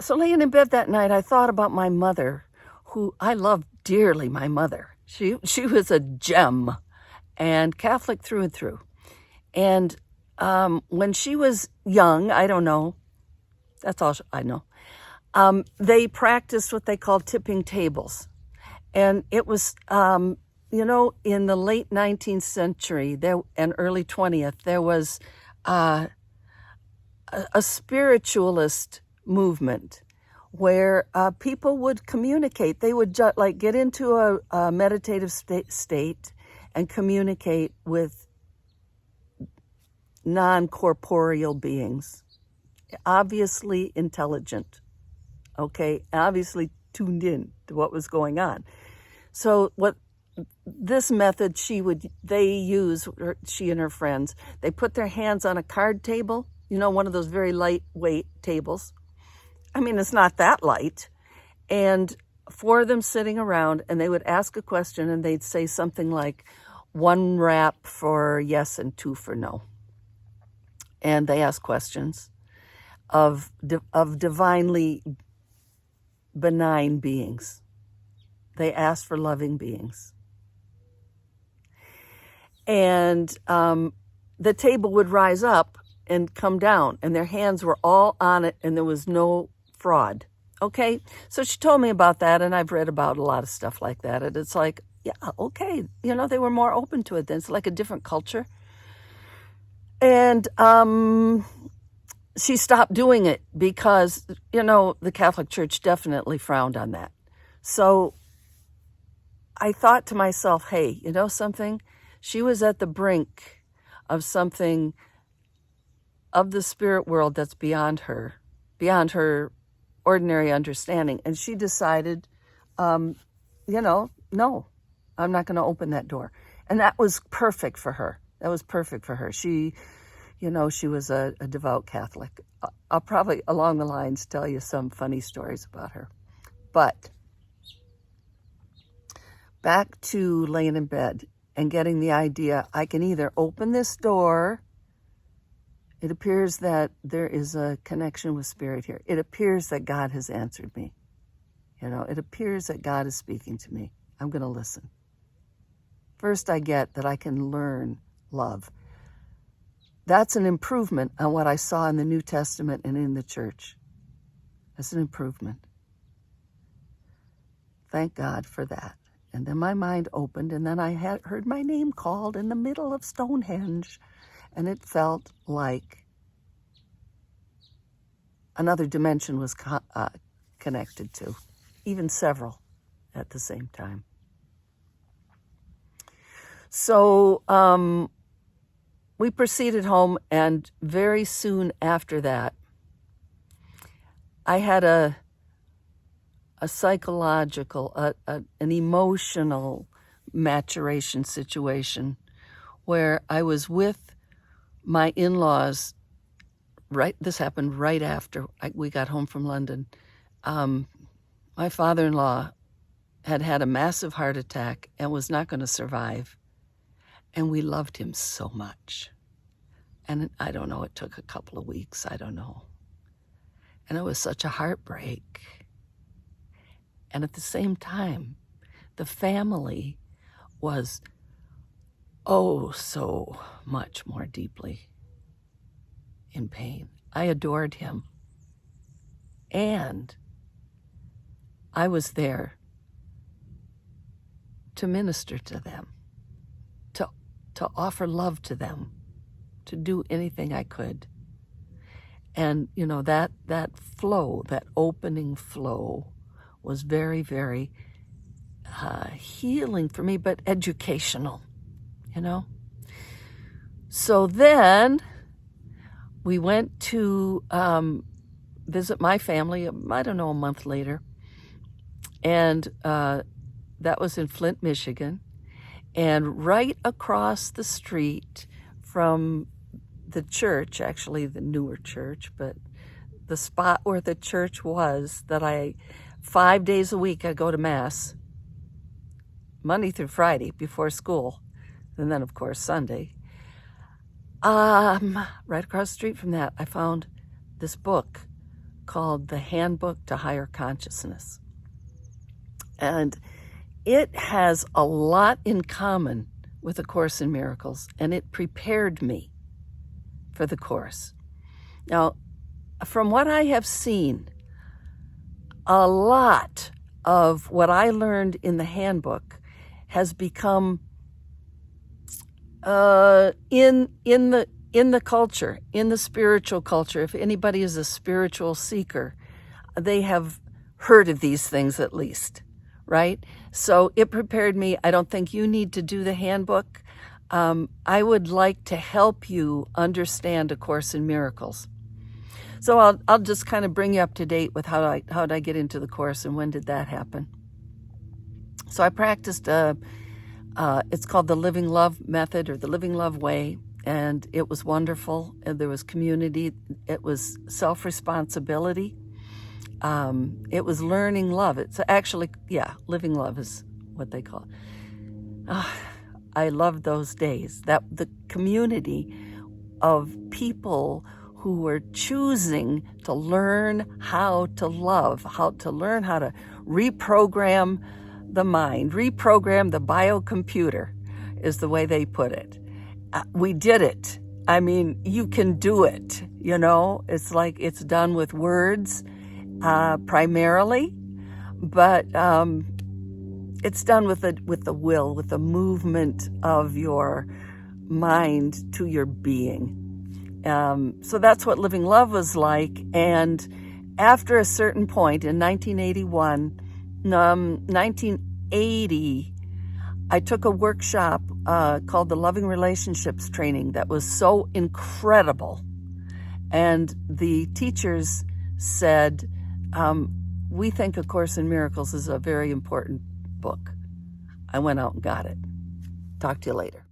So laying in bed that night, I thought about my mother, who I loved dearly, my mother. She was a gem and Catholic through and through. And when she was young, I don't know, that's all I know, they practiced what they called tipping tables. And it was, in the late 19th century and early 20th, there was a spiritualist movement where people would communicate. They would get into a meditative state and communicate with non-corporeal beings, obviously intelligent, okay, obviously tuned in to what was going on. So what this method she and her friends, they put their hands on a card table, one of those very lightweight tables. I mean, it's not that light. And four of them sitting around, and they would ask a question, and they'd say something like 1 rap for yes and 2 for no. And they ask questions of divinely benign beings. They asked for loving beings. And the table would rise up and come down, and their hands were all on it, and there was no fraud. Okay? So she told me about that, and I've read about a lot of stuff like that. And it's like, yeah, okay. They were more open to it then. It's like a different culture. And she stopped doing it because, the Catholic Church definitely frowned on that. So I thought to myself, hey, something? She was at the brink of something of the spirit world that's beyond her ordinary understanding. And she decided, no, I'm not going to open that door. And that was perfect for her. She, she was a devout Catholic. I'll probably, along the lines, tell you some funny stories about her. But back to laying in bed and getting the idea, I can either open this door. It appears that there is a connection with spirit here. It appears that God has answered me. It appears that God is speaking to me. I'm going to listen. First, I get that I can learn love. That's an improvement on what I saw in the New Testament and in the church. That's an improvement. Thank God for that. And then my mind opened, and then I heard my name called in the middle of Stonehenge, and it felt like another dimension was connected to, even several at the same time. So we proceeded home, and very soon after that, I had a psychological, an emotional maturation situation where I was with my in-laws. This happened right after we got home from London. My father-in-law had a massive heart attack and was not going to survive. And we loved him so much. And I don't know, it took a couple of weeks, I don't know. And it was such a heartbreak. And at the same time, the family was so much more deeply in pain. I adored him. And I was there to minister to them, to offer love to them, to do anything I could. And, that flow, that opening flow was very, very healing for me, but educational, So then we went to visit my family, I don't know, a month later. And that was in Flint, Michigan. And right across the street from the church, actually the newer church, but the spot where the church was, that 5 days a week I go to Mass, Monday through Friday before school, and then of course Sunday. Right across the street from that, I found this book called the Handbook to Higher Consciousness. And it has a lot in common with A Course in Miracles, and it prepared me for the Course. Now, from what I have seen, a lot of what I learned in the handbook has become in the culture, in the spiritual culture. If anybody is a spiritual seeker, they have heard of these things at least, right? So it prepared me. I don't think you need to do the handbook. I would like to help you understand A Course in Miracles. So I'll just kind of bring you up to date with how did I get into the Course and when did that happen. So I practiced, it's called the Living Love Method or the Living Love Way, and it was wonderful. And there was community. It was self-responsibility. It was learning love. It's actually, living love is what they call it. I loved those days. That the community of people who were choosing to learn how to love, how to learn how to reprogram the mind, reprogram the biocomputer is the way they put it. We did it. I mean, you can do it, you know? It's like it's done with words primarily, but it's done with the will, with the movement of your mind to your being. So that's what Living Love was like. And after a certain point in 1980, I took a workshop called the Loving Relationships Training that was so incredible. And the teachers said, we think A Course in Miracles is a very important book. I went out and got it. Talk to you later.